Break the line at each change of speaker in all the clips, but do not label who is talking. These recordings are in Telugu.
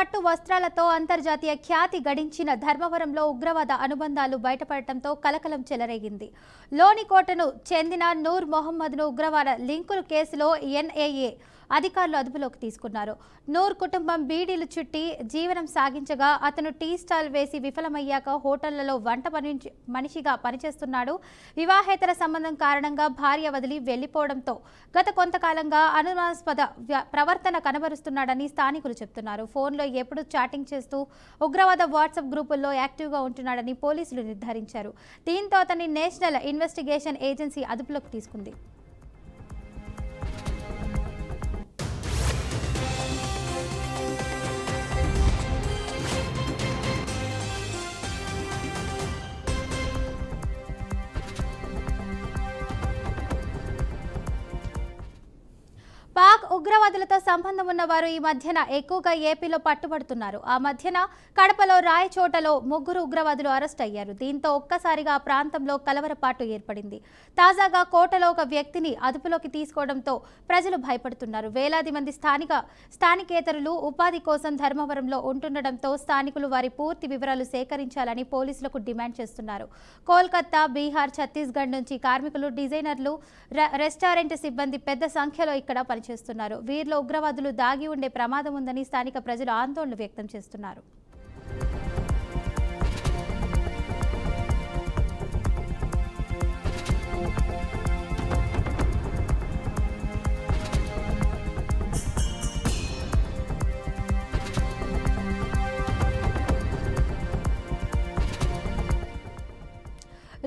పట్టు వస్త్రాలతో అంతర్జాతీయ ఖ్యాతి గడించిన ధర్మవరంలో ఉగ్రవాద అనుబంధాలు బయటపడటంతో కలకలం చెలరేగింది. లోనికోటను చెందిన నూర్ మొహమ్మద్ను ఉగ్రవాద లింకుల కేసులో ఎన్ఐఏ అధికారులు అదుపులోకి తీసుకున్నారు. నూర్ కుటుంబం బీడీలు చుట్టి జీవనం సాగించగా అతను టీ స్టాల్ వేసి విఫలమయ్యాక హోటళ్లలో వంట మనిషిగా పనిచేస్తున్నాడు. వివాహేతర సంబంధం కారణంగా భార్య వదిలి వెళ్లిపోవడంతో గత కొంతకాలంగా అనుమానాస్పద ప్రవర్తన కనబరుస్తున్నాడని స్థానికులు చెబుతున్నారు. ఫోన్లో ఎప్పుడూ చాటింగ్ చేస్తూ ఉగ్రవాద వాట్సాప్ గ్రూపుల్లో యాక్టివ్గా ఉంటున్నాడని పోలీసులు నిర్ధారించారు. దీంతో అతన్ని నేషనల్ ఇన్వెస్టిగేషన్ ఏజెన్సీ అదుపులోకి తీసుకుంది. పాక్ ఉగ్రవాదులతో సంబంధం ఉన్నవారు ఈ మధ్యన ఎక్కువగా ఏపీలో పట్టుబడుతున్నారు. ఆ మధ్యన కడపలో రాయచోటలో 3 ఉగ్రవాదులు అరెస్ట్ అయ్యారు. దీంతో ఒక్కసారిగా ఆ ప్రాంతంలో కలవరపాటు ఏర్పడింది. తాజాగా కోటలో ఒక వ్యక్తిని అదుపులోకి తీసుకోవడంతో ప్రజలు భయపడుతున్నారు. వేలాది మంది స్థానికేతరులు ఉపాధి కోసం ధర్మవరంలో ఉంటుండటంతో స్థానికులు వారి పూర్తి వివరాలు సేకరించాలని పోలీసులకు డిమాండ్ చేస్తున్నారు. కోల్కతా, బీహార్, ఛత్తీస్గఢ్ నుంచి కార్మికులు, డిజైనర్లు, రెస్టారెంట్ సిబ్బంది పెద్ద సంఖ్యలో ఇక్కడ చేస్తున్నారు. వీరిలో ఉగ్రవాదులు దాగి ఉండే ప్రమాదం ఉందని స్థానిక ప్రజలు ఆందోళన వ్యక్తం చేస్తున్నారు.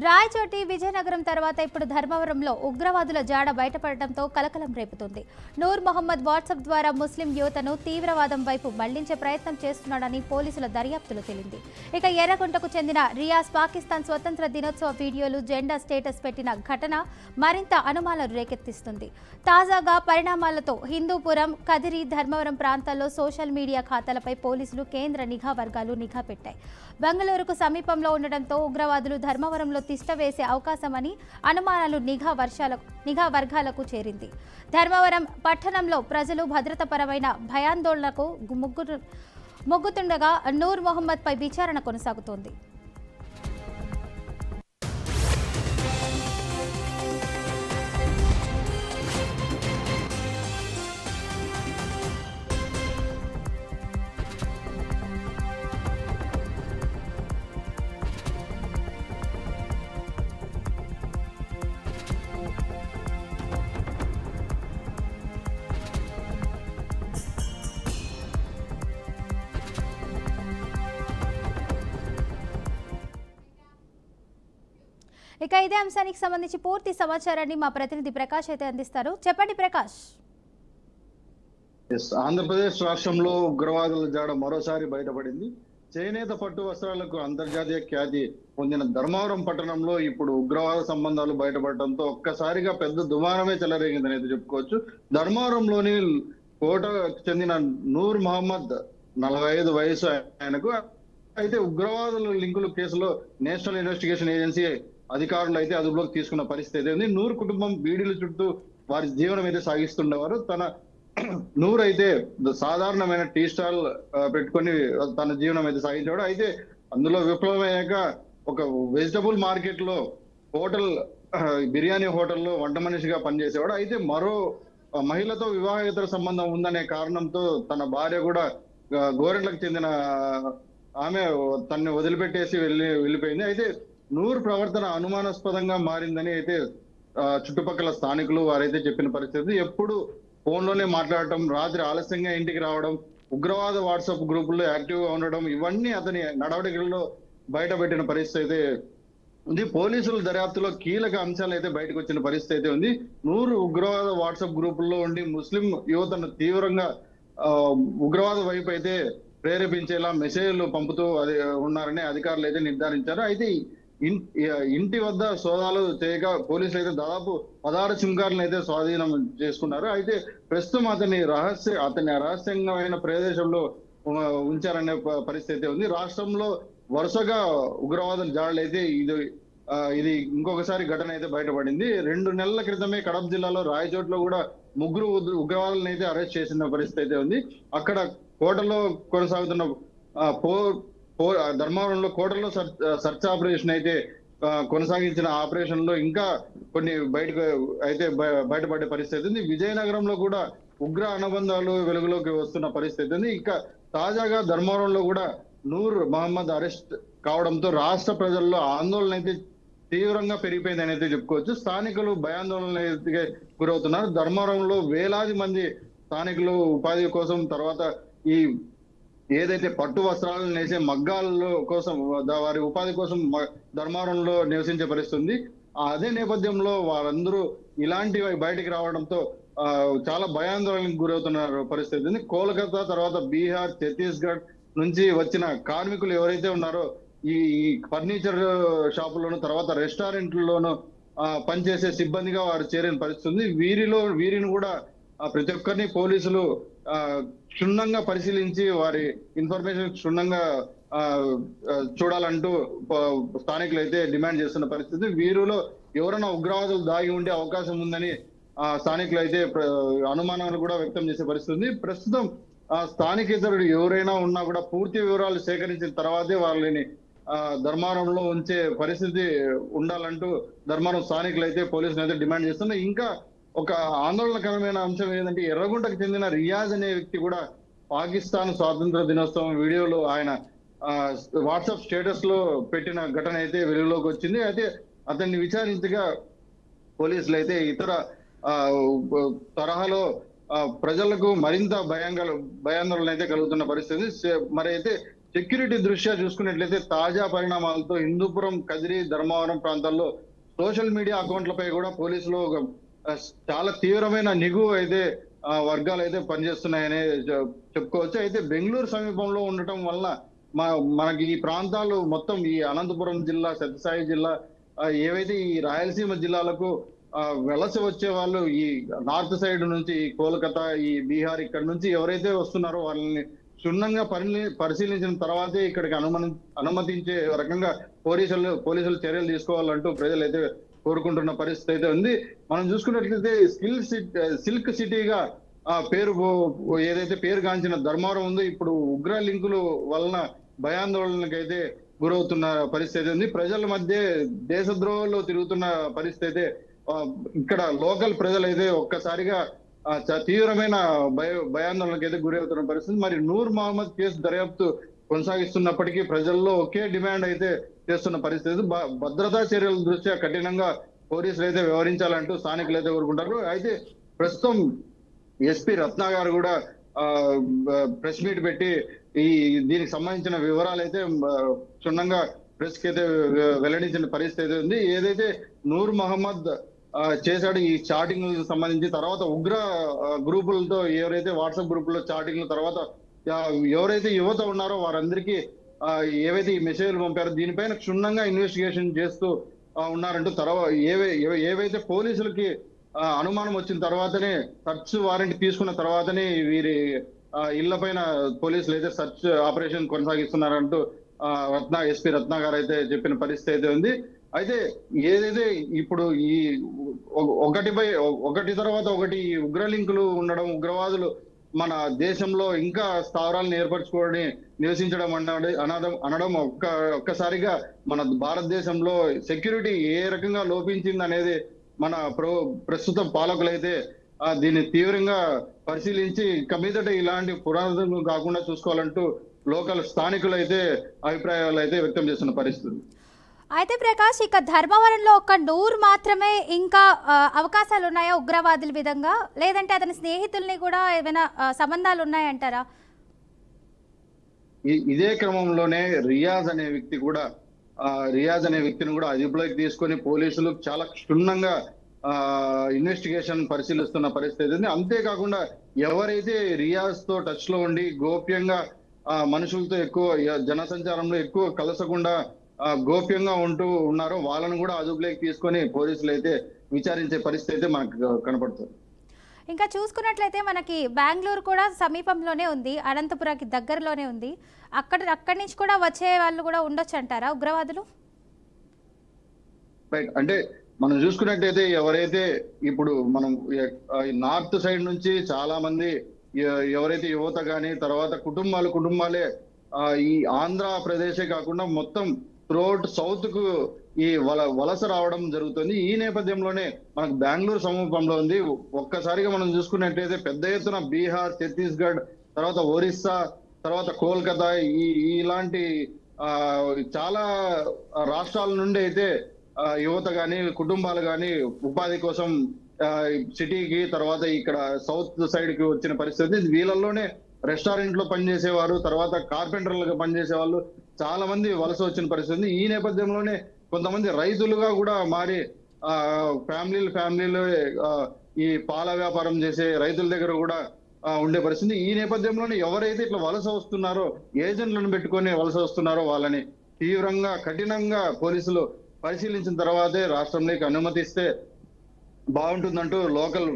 రాయచోటి, విజయనగరం తర్వాత ఇప్పుడు ధర్మవరంలో ఉగ్రవాదుల జాడ బయటపడటంతో కలకలం రేపుతుంది. నూర్ మొహమ్మద్ వాట్సాప్ ద్వారా ముస్లిం యువతను తీవ్రవాదం వైపు మళ్లించే ప్రయత్నం చేస్తున్నాడని పోలీసుల దర్యాప్తులో తేలింది. ఇక ఎర్రగుంటకు చెందిన రియాజ్ పాకిస్తాన్ స్వతంత్ర దినోత్సవ వీడియోలు, జెండా స్టేటస్ పెట్టిన ఘటన మరింత అనుమానాలు రేకెత్తిస్తుంది. తాజాగా పరిణామాలతో హిందూపురం, కదిరి, ధర్మవరం ప్రాంతాల్లో సోషల్ మీడియా ఖాతాలపై పోలీసులు, కేంద్ర నిఘా వర్గాలు నిఘా పెట్టాయి. బెంగళూరుకు సమీపంలో ఉండడంతో ఉగ్రవాదులు ధర్మవరంలో తిష్ట వేసే అవకాశమని అనుమానాలు నిఘా వర్గాలకు చేరింది. ధర్మవరం పట్టణంలో ప్రజలు భద్రతాపరమైన భయాందోళనకు మొగ్గుతుండగా నూర్ మొహమ్మద్ పై విచారణ కొనసాగుతోంది. ఇక ఇదే అంశానికి సంబంధించి పూర్తి సమాచారాన్ని మా ప్రతినిధి ప్రకాష్ అయితే అందిస్తారు. చెప్పండి ప్రకాష్.
ఆంధ్రప్రదేశ్ రాష్ట్రంలో ఉగ్రవాదుల జాడ మరోసారి బయటపడింది. చేనేత పట్టు వస్త్రాలకు అంతర్జాతీయ ఖ్యాతి పొందిన ధర్మవరం పట్టణంలో ఇప్పుడు ఉగ్రవాద సంబంధాలు బయటపడటంతో ఒక్కసారిగా పెద్ద దుమారమే చెలరేగిందని అయితే చెప్పుకోవచ్చు. ధర్మవరంలోని కోటకు చెందిన నూర్ మహమ్మద్ 45 వయసు ఆయనకు అయితే ఉగ్రవాదుల లింకుల కేసులో నేషనల్ ఇన్వెస్టిగేషన్ ఏజెన్సీ అధికారులు అయితే అదుపులోకి తీసుకున్న పరిస్థితి అయితే ఉంది. నూర్ కుటుంబం బీడీల చుట్టూ వారి జీవనం అయితే సాగిస్తుండేవారు. నూర్ అయితే సాధారణమైన టీ స్టాల్ పెట్టుకొని తన జీవనం అయితే సాగించేవాడు. అయితే అందులో విప్లవమయ్యాక ఒక వెజిటబుల్ మార్కెట్ లో బిర్యానీ హోటల్లో వంట మనిషిగా పనిచేసేవాడు. అయితే మరో మహిళతో వివాహేతర సంబంధం ఉందనే కారణంతో తన భార్య కూడా గోరెంట్లకు చెందిన ఆమె తనని వదిలిపెట్టేసి వెళ్ళిపోయింది. అయితే నూర్ ప్రవర్తన అనుమానాస్పదంగా మారిందని అయితే చుట్టుపక్కల స్థానికులు వారైతే చెప్పిన పరిస్థితి. ఎప్పుడు ఫోన్లోనే మాట్లాడటం, రాత్రి ఆలస్యంగా ఇంటికి రావడం, ఉగ్రవాద వాట్సాప్ గ్రూపుల్లో యాక్టివ్ గా ఉండడం, ఇవన్నీ అతని నడవడికల్లో బయటపెట్టిన పరిస్థితి అయితే ఉంది. పోలీసుల దర్యాప్తులో కీలక అంశాలు అయితే బయటకు వచ్చిన పరిస్థితి అయితే ఉంది. నూరు ఉగ్రవాద వాట్సాప్ గ్రూపుల్లో ఉండి ముస్లిం యువతను తీవ్రంగా ఉగ్రవాద వైపు అయితే ప్రేరేపించేలా మెసేజ్లు పంపుతూ ఉన్నారని అధికారులు అయితే నిర్ధారించారు. అయితే ఇంటి వద్ద సోదాలు చేయగా పోలీసులు అయితే దాదాపు 16 సిమ్ కార్డులను అయితే స్వాధీనం చేసుకున్నారు. అయితే ప్రస్తుతం అతని రహస్యంగా ప్రదేశంలో ఉంచారనే పరిస్థితి ఉంది. రాష్ట్రంలో వరుసగా ఉగ్రవాదుల జాడలు అయితే ఇది ఇంకొకసారి ఘటన అయితే బయటపడింది. 2 నెలల క్రితమే కడప జిల్లాలో రాయచోట్లో కూడా ముగ్గురు ఉగ్రవాదులను అయితే అరెస్ట్ చేసిన పరిస్థితి అయితే ఉంది. అక్కడ కోటలో కొనసాగుతున్న ధర్మవరంలో కోటలో సర్చ్ ఆపరేషన్ అయితే కొనసాగించిన ఆపరేషన్ లో ఇంకా కొన్ని బయటపడే పరిస్థితి ఉంది. విజయనగరంలో కూడా ఉగ్ర అనుబంధాలు వెలుగులోకి వస్తున్న పరిస్థితి ఉంది. ఇంకా తాజాగా ధర్మవరంలో కూడా నూర్ మహమ్మద్ అరెస్ట్ కావడంతో రాష్ట్ర ప్రజల్లో ఆందోళన అయితే తీవ్రంగా పెరిగిపోయిందని అయితే చెప్పుకోవచ్చు. స్థానికులు భయాందోళన గురవుతున్నారు. ధర్మవరంలో వేలాది మంది స్థానికులు ఉపాధి కోసం, తర్వాత ఈ ఏదైతే పట్టు వస్త్రాలను నేసే మగ్గాల కోసం, వారి ఉపాధి కోసం ధర్మవరంలో నివసించే పరిస్థితి ఉంది. అదే నేపథ్యంలో వారందరూ ఇలాంటివి బయటికి రావడంతో చాలా భయాందోళనకు గురవుతున్న పరిస్థితి ఉంది. కోల్కతా తర్వాత బీహార్, ఛత్తీస్గఢ్ నుంచి వచ్చిన కార్మికులు ఎవరైతే ఉన్నారో ఈ ఫర్నిచర్ షాపుల్లోను, తర్వాత రెస్టారెంట్లలోను పనిచేసే సిబ్బందిగా వారు చేరిన పరిస్థితి ఉంది. వీరిని కూడా ప్రతి ఒక్కరిని పోలీసులు క్షుణ్ణంగా పరిశీలించి వారి ఇన్ఫర్మేషన్ క్షుణ్ణంగా చూడాలంటూ స్థానికులు అయితే డిమాండ్ చేస్తున్న పరిస్థితి. వీరిలో ఎవరైనా ఉగ్రవాదులు దాగి ఉండే అవకాశం ఉందని స్థానికులు అయితే అనుమానాలు కూడా వ్యక్తం చేసే పరిస్థితి ఉంది. ప్రస్తుతం స్థానికేతరుడు ఎవరైనా ఉన్నా కూడా పూర్తి వివరాలు సేకరించిన తర్వాతే వాళ్ళని ధర్మవరంలో ఉంచే పరిస్థితి ఉండాలంటూ ధర్మవరం స్థానికులు అయితే పోలీసులు అయితే డిమాండ్ చేస్తున్నారు. ఇంకా ఒక ఆందోళనకరమైన అంశం ఏంటంటే ఎర్రగుంటకు చెందిన రియాజ్ అనే వ్యక్తి కూడా పాకిస్తాన్ స్వాతంత్ర దినోత్సవం వీడియోలో ఆయన వాట్సాప్ స్టేటస్ లో పెట్టిన ఘటన అయితే వెలుగులోకి వచ్చింది. అయితే అతన్ని విచారించగా పోలీసులు అయితే ఇతర తరహాలో ప్రజలకు మరింత భయాందోళన అయితే కలుగుతున్న పరిస్థితి. మరి అయితే సెక్యూరిటీ దృష్ట్యా చూసుకున్నట్లయితే తాజా పరిణామాలతో హిందూపురం, కదిరి, ధర్మవరం ప్రాంతాల్లో సోషల్ మీడియా అకౌంట్లపై కూడా పోలీసులు చాలా తీవ్రమైన నిఘు అయితే వర్గాలు అయితే పనిచేస్తున్నాయని చెప్పుకోవచ్చు. అయితే బెంగళూరు సమీపంలో ఉండటం వల్ల మనకి ఈ ప్రాంతాలు మొత్తం ఈ అనంతపురం జిల్లా, సత్యసాయి జిల్లా, ఏవైతే ఈ రాయలసీమ జిల్లాలకు వలస వచ్చే వాళ్ళు ఈ నార్త్ సైడ్ నుంచి, ఈ కోల్కతా, ఈ బీహార్ ఇక్కడ నుంచి ఎవరైతే వస్తున్నారో వాళ్ళని క్షుణ్ణంగా పరిశీలించిన తర్వాతే ఇక్కడికి అనుమతించే రకంగా పోలీసులు చర్యలు తీసుకోవాలంటూ ప్రజలైతే కోరుకుంటున్న పరిస్థితి అయితే ఉంది. మనం చూసుకున్నట్లయితే సిల్క్ సిటీగా ఏదైతే పేరుగాంచిన ధర్మవరం ఉందో ఇప్పుడు ఉగ్ర లింకులు వలన భయాందోళనకైతే గురవుతున్న పరిస్థితి ఉంది. ప్రజల మధ్య దేశద్రోహంలో తిరుగుతున్న పరిస్థితి అయితే ఇక్కడ లోకల్ ప్రజలైతే ఒక్కసారిగా తీవ్రమైన భయాందోళనకైతే గురవుతున్న పరిస్థితి. మరి నూర్ మహమ్మద్ కేసు దర్యాప్తు కొనసాగిస్తున్నప్పటికీ ప్రజల్లో ఒకే డిమాండ్ అయితే చేస్తున్న పరిస్థితి. భద్రతా చర్యల దృష్ట్యా కఠినంగా పోలీసులు అయితే వ్యవహరించాలంటూ స్థానికులు అయితే కోరుకుంటారు. అయితే ప్రస్తుతం ఎస్పీ రత్న గారు కూడా ప్రెస్ మీట్ పెట్టి దీనికి సంబంధించిన వివరాలు అయితే క్షుణ్ణంగా ప్రెస్ కి అయితే వెల్లడించిన పరిస్థితి ఉంది. ఏదైతే నూర్ మహమ్మద్ చేశాడు ఈ చాటింగ్ సంబంధించి, తర్వాత ఉగ్ర గ్రూపులతో ఎవరైతే వాట్సాప్ గ్రూపుల్లో చాటింగ్ తర్వాత ఎవరైతే యువత ఉన్నారో వారందరికీ ఏవైతే ఈ మెసేజ్లు పంపారో దీనిపైన క్షుణ్ణంగా ఇన్వెస్టిగేషన్ చేస్తూ ఉన్నారంటూ తర్వాత ఏవైతే పోలీసులకి అనుమానం వచ్చిన తర్వాతనే సర్చ్ వారెంట్ తీసుకున్న తర్వాతనే వీరి ఇళ్లపైన పోలీసులు అయితే సర్చ్ ఆపరేషన్ కొనసాగిస్తున్నారంటూ ఎస్పీ రత్న గారు అయితే చెప్పిన పరిస్థితి అయితే ఉంది. అయితే ఏదైతే ఇప్పుడు ఈ ఒకటి తర్వాత ఒకటి ఉగ్ర లింకులు ఉండడం, ఉగ్రవాదులు మన దేశంలో ఇంకా స్థావరాలను ఏర్పరచుకొని నివసించడం అనడం ఒక్కసారిగా మన భారతదేశంలో సెక్యూరిటీ ఏ రకంగా లోపించింది అనేది మన ప్రస్తుత పాలకులైతే దీన్ని తీవ్రంగా పరిశీలించి ఇక మీదట ఇలాంటి పురాణాలు కాకుండా చూసుకోవాలంటూ లోకల్ స్థానికులు అయితే అభిప్రాయాలు అయితే వ్యక్తం చేస్తున్న పరిస్థితి.
అయితే ప్రకాష్, ఇక ధర్మవరంలో ఒక నూర్ మాత్రమే ఇంకా అవకాశాలు ఉన్నాయా ఉగ్రవాదుల విధంగా, లేదంటే అతని స్నేహితుల్ని కూడా ఏమైనా సంబంధాలు ఉన్నాయంటారా?
ఇదే క్రమంలోనే రియాజ్ అనే వ్యక్తిని కూడా అదుపులోకి తీసుకొని పోలీసులు చాలా క్షుణ్ణంగా ఇన్వెస్టిగేషన్ పరిశీలిస్తున్న పరిస్థితి. అంతేకాకుండా ఎవరైతే రియాజ్ తో టచ్ లో ఉండి గోప్యంగా మనుషులతో ఎక్కువ జనసంచారంలో ఎక్కువ కలసకుండా గోప్యంగా ఉంటూ ఉన్నారో వాళ్ళను కూడా అదుపులోకి తీసుకొని పోలీసులు అయితే విచారించే పరిస్థితి అయితే మనకు కనపడుతుంది.
ఇంకా చూసుకున్నట్లయితే మనకి బెంగళూరు కూడా సమీపంలోనే ఉంది, అనంతపురానికి దగ్గరలోనే ఉంది. అక్కడి నుంచి కూడా వచ్చే వాళ్ళు కూడా ఉండొచ్చు అంటారా ఉగ్రవాదులు?
రైట్. అంటే మనం చూసుకున్నట్టయితే ఎవరైతే ఇప్పుడు మనం నార్త్ సైడ్ నుంచి చాలా మంది ఎవరైతే యువత కానీ తర్వాత కుటుంబాలే ఈ ఆంధ్రప్రదేశే కాకుండా మొత్తం త్రూఅవుట్ సౌత్ కు ఈ వలస రావడం జరుగుతుంది. ఈ నేపథ్యంలోనే మనకు బెంగళూరు సమీపంలో ఉంది. ఒక్కసారిగా మనం చూసుకున్నట్టయితే పెద్ద ఎత్తున బీహార్, ఛత్తీస్గఢ్, తర్వాత ఒరిస్సా, తర్వాత కోల్కతా ఇలాంటి చాలా రాష్ట్రాల నుండి అయితే యువత గాని కుటుంబాలు గాని ఉపాధి కోసం సిటీకి తర్వాత ఇక్కడ సౌత్ సైడ్ కి వచ్చిన పరిస్థితి. వీళ్ళల్లోనే రెస్టారెంట్ లో పనిచేసేవారు, తర్వాత కార్పెంటర్లుగా పనిచేసే వాళ్ళు చాలా మంది వలస వచ్చిన పరిస్థితి. ఈ నేపథ్యంలోనే కొంతమంది రైతులుగా కూడా మారి ఫ్యామిలీలు ఈ పాల వ్యాపారం చేసే రైతుల దగ్గర కూడా ఉండే పరిస్థితి. ఈ నేపథ్యంలోనే ఎవరైతే ఇట్లా వలస వస్తున్నారో, ఏజెంట్లను పెట్టుకొని వలస వస్తున్నారో వాళ్ళని తీవ్రంగా కఠినంగా పోలీసులు పరిశీలించిన తర్వాతే రాష్ట్రంలోకి అనుమతిస్తే బాగుంటుందంటూ లోకల్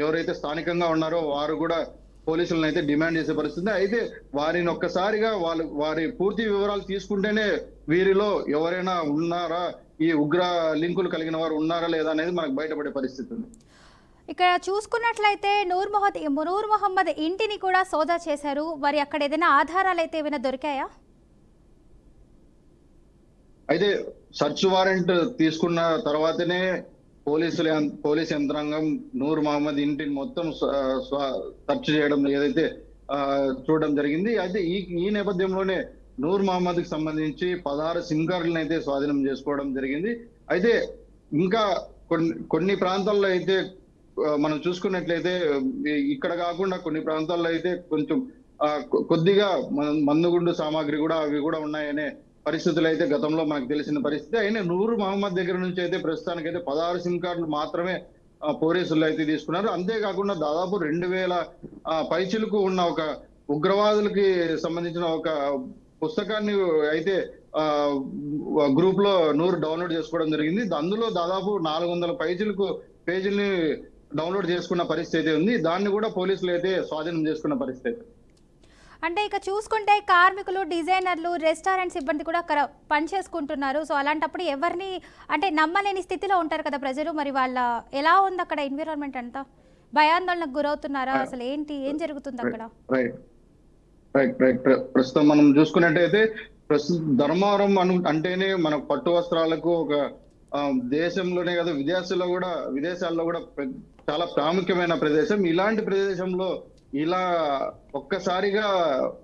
ఎవరైతే స్థానికంగా ఉన్నారో వారు కూడా పోలీసులను అయితే డిమాండ్ చేసే పరిస్థితి. అయితే వారిని ఒక్కసారిగా వారి పూర్తి వివరాలు తీసుకుంటేనే వీరిలో ఎవరైనా ఉన్నారా, ఈ ఉగ్ర లింకులు కలిగిన వారు ఉన్నారా లేదా అనేది మనకు బయటపడే పరిస్థితి ఉంది.
ఇక్కడ చూసుకున్నట్లయితే నూర్ మొహమ్మద్ ఇంటిని కూడా సోదా చేశారు. మరి అక్కడ ఏదైనా ఆధారాలు అయితే ఏమైనా దొరికాయా?
అయితే సర్చ్ వారెంట్ తీసుకున్న తర్వాతనే పోలీస్ యంత్రాంగం నూర్ మహమ్మద్ ఇంటిని మొత్తం సెర్చ్ చేయడం ఏదైతే చూడడం జరిగింది. అయితే ఈ నేపథ్యంలోనే నూర్ మహమ్మద్ కి సంబంధించి 16 సిమ్ కార్డులను అయితే స్వాధీనం చేసుకోవడం జరిగింది. అయితే ఇంకా కొన్ని ప్రాంతాల్లో అయితే మనం చూసుకున్నట్లయితే ఇక్కడ కాకుండా కొన్ని ప్రాంతాల్లో అయితే కొంచెం కొద్దిగా మందుగుండు సామాగ్రి కూడా అవి కూడా ఉన్నాయనే పరిస్థితులు అయితే గతంలో మనకు తెలిసిన పరిస్థితి. అయినా నూర్ మహమ్మద్ దగ్గర నుంచి అయితే ప్రస్తుతానికి అయితే 16 సిమ్ కార్డులు మాత్రమే పోలీసులు అయితే తీసుకున్నారు. అంతేకాకుండా దాదాపు 2000 పైచిలకు ఉన్న ఒక ఉగ్రవాదులకి సంబంధించిన ఒక పుస్తకాన్ని అయితే గ్రూప్ లో నూర్ డౌన్లోడ్ చేసుకోవడం జరిగింది. అందులో దాదాపు 400 పైచిలకు పేజీల్ని డౌన్లోడ్ చేసుకున్న పరిస్థితి ఉంది. దాన్ని కూడా పోలీసులు అయితే స్వాధీనం చేసుకున్న పరిస్థితి.
అంటే ఇక చూసుకుంటే కార్మికులు, డిజైనర్లు, రెస్టారెంట్ సిబ్బంది కూడా పని చేసుకుంటున్నారు. సో అలాంటప్పుడు ఎవరిని అంటే నమ్మలేని స్థితిలో ఉంటారు కదా ప్రజలు. మరి వాళ్ళ ఎలా ఉంది అక్కడ ఎన్విరాన్మెంట్ అంతా? భయాందోళనకు గురవుతున్నారా? అసలు ఏం జరుగుతుంది అక్కడ?
ప్రస్తుతం మనం చూసుకున్నట్టయితే ధర్మవరం అంటేనే మన పట్టు వస్త్రాలకు ఒక దేశంలోనే కదా విదేశాల్లో కూడా చాలా ప్రాముఖ్యమైన ప్రదేశం. ఇలాంటి ప్రదేశంలో ఇలా ఒక్కసారిగా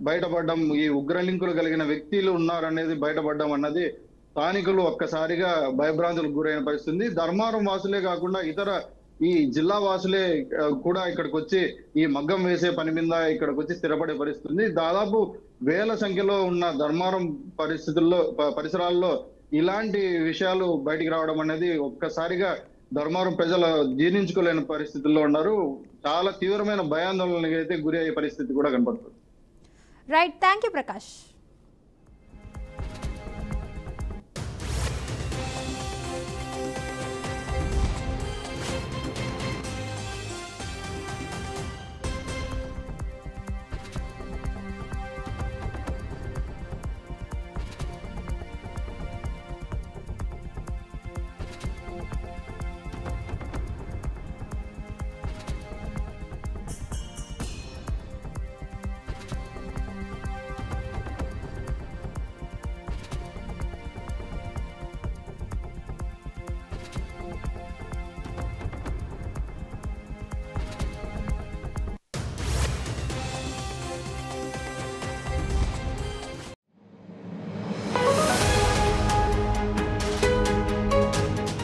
బయటపడడం, ఈ ఉగ్ర లింకులు కలిగిన వ్యక్తులు ఉన్నారనేది బయటపడడం అన్నది స్థానికులు ఒక్కసారిగా భయభ్రాంతులకు గురైన పరిస్థితి. ధర్మవరం వాసులే కాకుండా ఇతర ఈ జిల్లా వాసులే కూడా ఇక్కడికి వచ్చి ఈ మగ్గం వేసే పని మీద ఇక్కడికి వచ్చి స్థిరపడే పరిస్థితి. దాదాపు వేల సంఖ్యలో ఉన్న ధర్మవరం పరిసరాల్లో ఇలాంటి విషయాలు బయటికి రావడం అనేది ఒక్కసారిగా ధర్మవరం ప్రజలు జీర్ణించుకోలేని పరిస్థితుల్లో ఉన్నారు. చాలా తీవ్రమైన భయాందోళనకి అయితే గురి అయ్యే పరిస్థితి కూడా కనపడుతుంది.
Right, thank you Prakash.